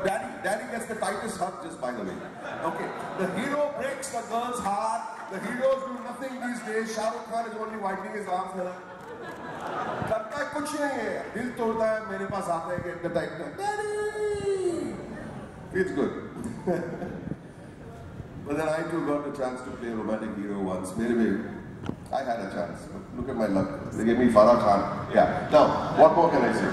Daddy gets the tightest hug, just by the way. Okay, the hero breaks the girl's heart. The heroes do nothing these days. Shah Rukh Khan is only wiping his arms. करता है कुछ नहीं है, दिल तोड़ता है, मेरे पास आता है, get the tight hug. Daddy, feels good. But then I too got the chance to play a romantic hero once. I had a chance. Look at my luck. They gave me Farah Khan. Yeah. Now, what more can I say?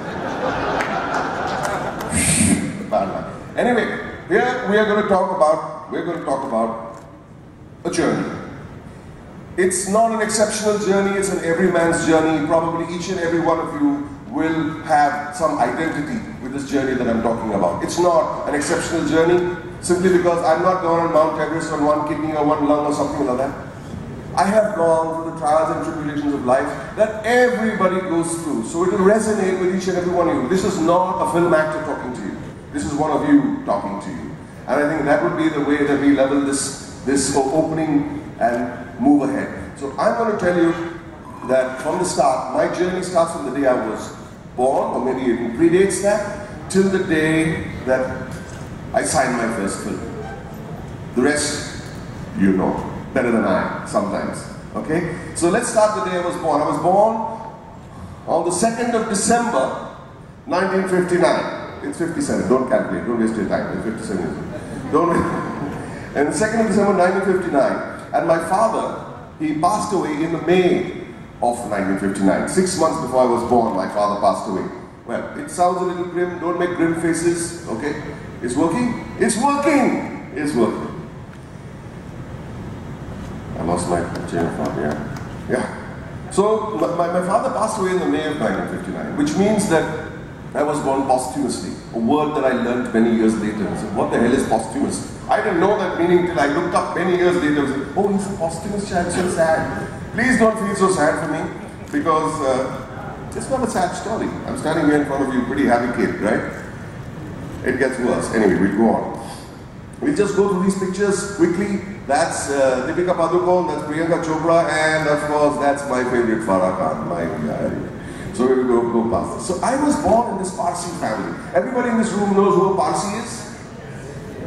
Bad luck. Anyway, here we're going to talk about a journey. It's not an exceptional journey, it's an everyman's journey. Probably each and every one of you will have some identity with this journey that I'm talking about. It's not an exceptional journey simply because I'm not gone on Mount Everest on one kidney or one lung or something like that. I have gone through the trials and tribulations of life that everybody goes through. So it will resonate with each and every one of you. This is not a film actor talking to you. This is one of you talking to you. And I think that would be the way that we level this opening and move ahead. So I'm going to tell you that from the start, my journey starts from the day I was born, or maybe even predates that, till the day that I signed my first film. The rest, you know, better than I, sometimes. Okay? So let's start the day I was born. I was born on the 2nd of December, 1959. It's 57, don't calculate, don't waste your time, it's 57. Don't wait. And the 2nd of December 1959, and my father, he passed away in the May of 1959. 6 months before I was born, my father passed away. Well, it sounds a little grim, don't make grim faces, okay? It's working? It's working! It's working. I lost my chain of thought, yeah. So, my father passed away in the May of 1959, which means that I was born posthumously, a word that I learned many years later. I said, what the hell is posthumous? I didn't know that meaning till I looked up many years later and said, oh, he's a posthumous child, so sad. Please don't feel so sad for me, because it's not a sad story. I'm standing here in front of you, pretty happy kid, right? It gets worse. Anyway, we'll go on. We'll just go through these pictures quickly. That's Deepika Padukone, that's Priyanka Chopra, and of course, that's my favorite Farah Khan, my guy. So we will go past this. So I was born in this Parsi family. Everybody in this room knows who a Parsi is?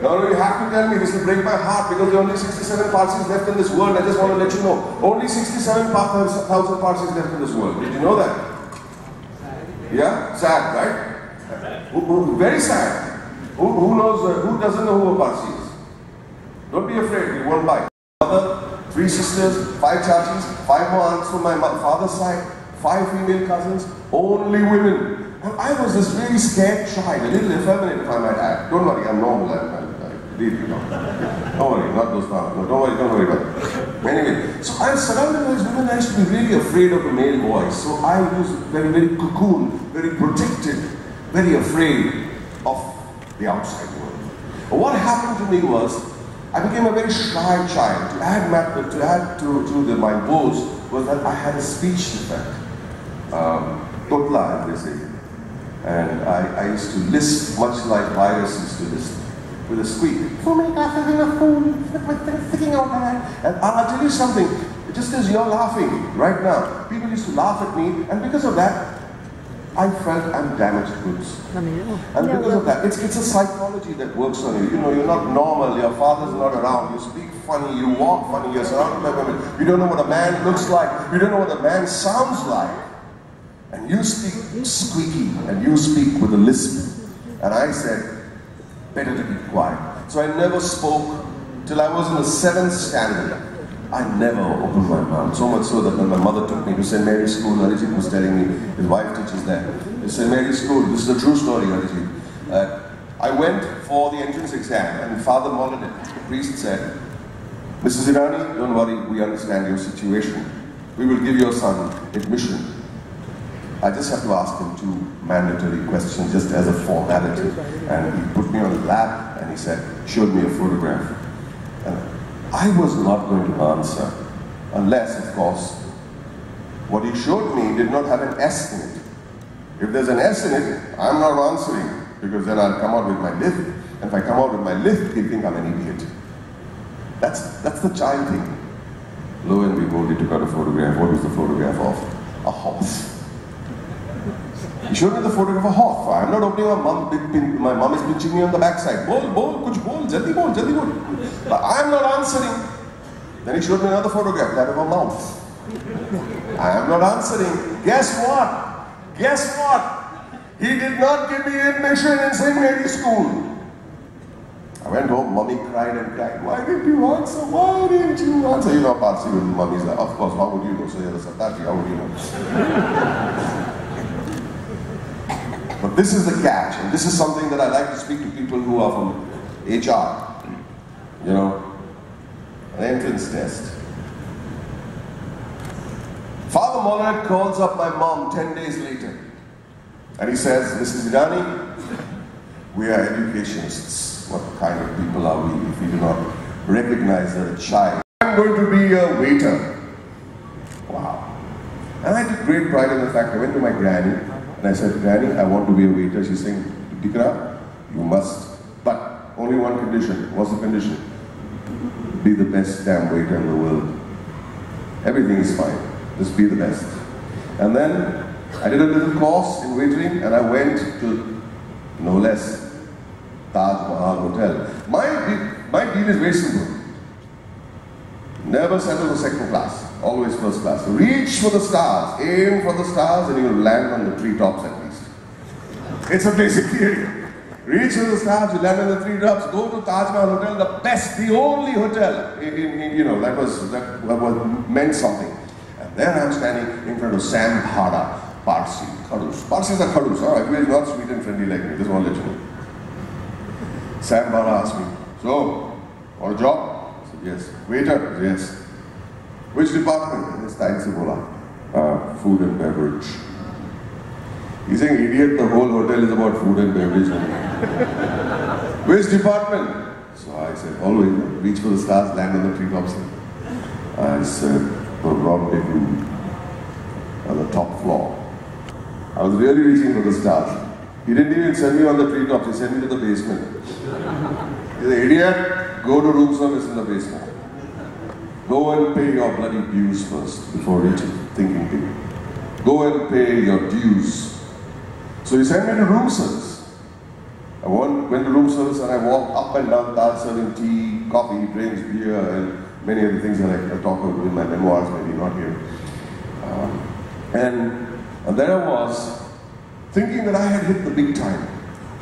No, you have to tell me. This will break my heart because there are only 67 Parsis left in this world. I just want to let you know. Only 67,000 Parsis left in this world. Did you know that? Yeah? Sad, right? Very sad. Who knows, who doesn't know who a Parsi is? Don't be afraid, we won't bite. Mother, 3 sisters, 5 chachis, 5 more aunts from my father's side, 5 female cousins, only women. And I was this really scared child, a little effeminate if I might add. Don't worry, I'm normal, I believe you know. Don't worry, not those farmers. No, don't worry about it. Anyway, so I was surrounded by these women. I used to be really afraid of the male voice. So I was very, very cocooned, very protected, very afraid of the outside world. But what happened to me was, I became a very shy child. To add to my woes was that I had a speech defect. Totla, as they say. And I used to lisp much like Virus used to lisp, with a squeak. Oh my God, I'm a fool, sticking out my eye. And I'll tell you something, just as you're laughing right now, people used to laugh at me, and because of that, I felt I'm damaged goods. And because of that, it's a psychology that works on you. You know, you're not normal, your father's not around, you speak funny, you walk funny, you're surrounded by women. You don't know what a man looks like, you don't know what a man sounds like. And you speak squeaky, and you speak with a lisp. And I said, better to be quiet. So I never spoke till I was in the 7th standard. I never opened my mouth, so much so that when my mother took me to St. Mary's School, Arijit was telling me, his wife teaches there. In St. Mary's School, this is a true story, Arijit. I went for the entrance exam, and Father Molyneux, the priest, said, Mrs. Irani, don't worry, we understand your situation. We will give your son admission. I just have to ask him 2 mandatory questions, just as a formality. And he put me on his lap, and he said, showed me a photograph. And I was not going to answer, unless, of course, what he showed me did not have an S in it. If there's an S in it, I'm not answering, because then I'll come out with my lip, and if I come out with my lip, he'll think I'm an idiot. That's the child thing. Lo and behold, he took out a photograph. What was the photograph of? A horse. He showed me the photograph of a hawk. I'm not opening my mom is pinching me on the backside. Bol, kuch bol, jaldi bol, jaldi bol. But I'm not answering. Then he showed me another photograph, that of a mouth. I am not answering. Guess what? Guess what? He did not give me admission in St. Mary's School. I went home, mommy cried and cried. Why didn't you answer? Why didn't you answer? You know, Parsi, when mommy's like, of course, how would you know? So you're the Sardaji, how would you know? But this is the catch, and this is something that I like to speak to people who are from HR. You know, an entrance test. Father Mollaret calls up my mom 10 days later, and he says, Mrs. Irani, we are educationists. What kind of people are we if we do not recognize that a child? I'm going to be a waiter. Wow. And I took great pride in the fact I went to my granny and I said, Granny, I want to be a waiter. She's saying, Dikra, you must. But only one condition. What's the condition? Be the best damn waiter in the world. Everything is fine. Just be the best. And then I did a little course in waitering and I went to no less Taj Mahal Hotel. My deal is very simple. Never settle for second class, always first class. Reach for the stars, aim for the stars, and you'll land on the treetops at least. It's a basic theory. Reach for the stars, you land on the treetops, go to Taj Mahal Hotel, the best, the only hotel. You know, that was meant something. And then I'm standing in front of Sam Bhara, Parsi, Khadus. Parsis are Khadus, huh? Everybody's not sweet and friendly like me, just want to let you know. Sam Bhara asked me, so, want a job? I said, yes. Waiter? Yes. Which department? Yes, time se bola. Food and beverage. He's saying, idiot, the whole hotel is about food and beverage. Which department? So I said, always, reach for the stars, land on the treetops. I said, the rendezvous on the top floor. I was really reaching for the stars. He didn't even send me on the treetops, he sent me to the basement. He said, idiot, go to room service in the basement. Go and pay your bloody dues first before thinking big. Go and pay your dues. So he sent me to room service. I went to room service and I walked up and down Taj serving tea, coffee, drinks, beer, and many of the things that I talk about in my memoirs, maybe not here. And there I was, thinking that I had hit the big time.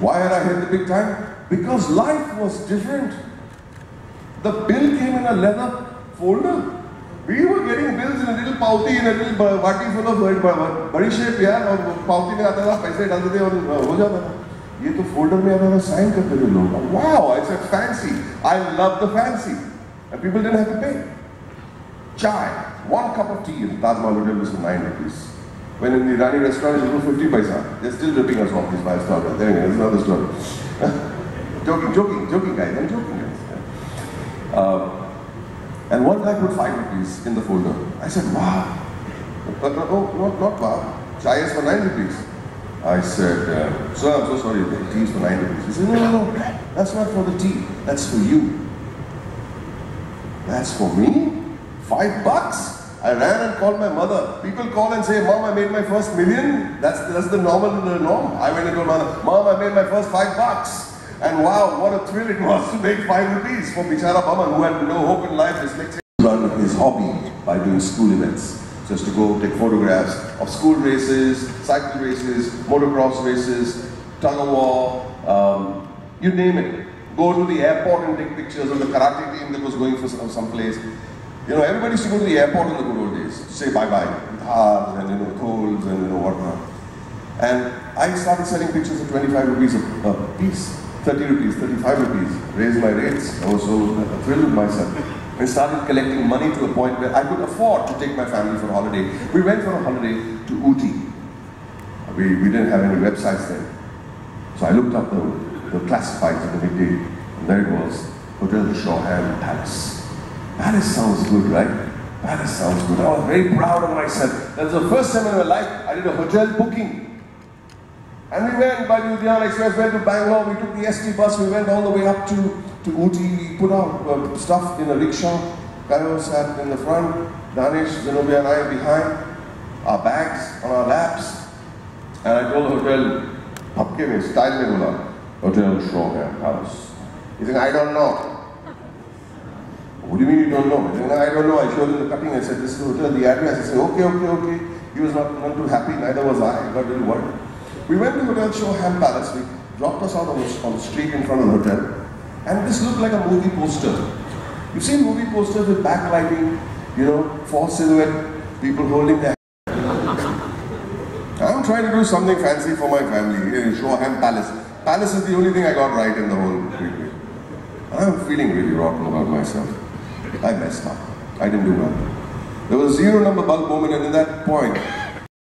Why had I hit the big time? Because life was different. The bill came in a leather folder. We were getting bills in a little pauti, in a little vati full of badi shape, yeah, और pauti में आता था, पैसे डालते थे और हो जाता था. ये तो folder में आता था, sign करते थे लोग. Wow, I said fancy. I love the fancy. And people didn't have to pay. Chai, 1 cup of tea in Taj Mahal Hotel was for 9 rupees. When in the Irani restaurant, it was 50 paisa. They're still ripping us off this 5-star. Anyway, that's another story. joking guys, I'm joking guys. And one guy put 5 rupees in the folder. I said, wow. But no, not wow. Chai is for 9 rupees. I said, sir, I'm so sorry, the tea is for 9 rupees. He said, no, that's not for the tea. That's for you. That's for me? $5? I ran and called my mother. People call and say, Mom, I made my first $1 million. That's the norm. I went and told my mother, Mom, I made my first $5. And wow, what a thrill it was to make 5 rupees for Bichara Boman, who had no hope in life. Dyslexic. Run his hobby by doing school events. Just to go take photographs of school races, cycle races, motocross races, tug of war, you name it. Go to the airport and take pictures of the karate team that was going for some place. You know, everybody used to go to the airport in the good old days to say bye-bye with hearts and, tolls and, whatnot. And I started selling pictures at 25 rupees a piece, 30 rupees, 35 rupees, raised my rates. I was so thrilled with myself. And started collecting money to a point where I could afford to take my family for a holiday. We went for a holiday to Ooty. We didn't have any websites then. So I looked up the classifieds at the midday, and there it was, Hotel Shoham Palace. Palace sounds good, right? Palace sounds good. I was very proud of myself. That was the first time in my life I did a hotel booking. And we went by the Ludhiana Express, went to Bangalore, we took the ST bus, we went all the way up to Ooty, we put our stuff in a rickshaw, Kayo sat in the front, Danish, Zenobia and I behind, our bags on our laps. And I told the hotel, "Bhapke mein, style mein bola, Hotel Showham Palace." He said, "I don't know." "What do you mean you don't know?" I said, "I don't know." I showed him the cutting. I said, "This is the hotel, the address." He said, okay. He was not too happy, neither was I. I got a little worried. We went to Hotel Showham Palace. We dropped us out on the street in front of the hotel. And this looked like a movie poster. You've seen movie posters with backlighting, you know, four silhouette people holding their I'm trying to do something fancy for my family. Showham Palace. Palace is the only thing I got right in the whole treatment. I'm feeling really rotten about myself. I messed up. I didn't do well. There was a 0 number bulb moment, and at that point,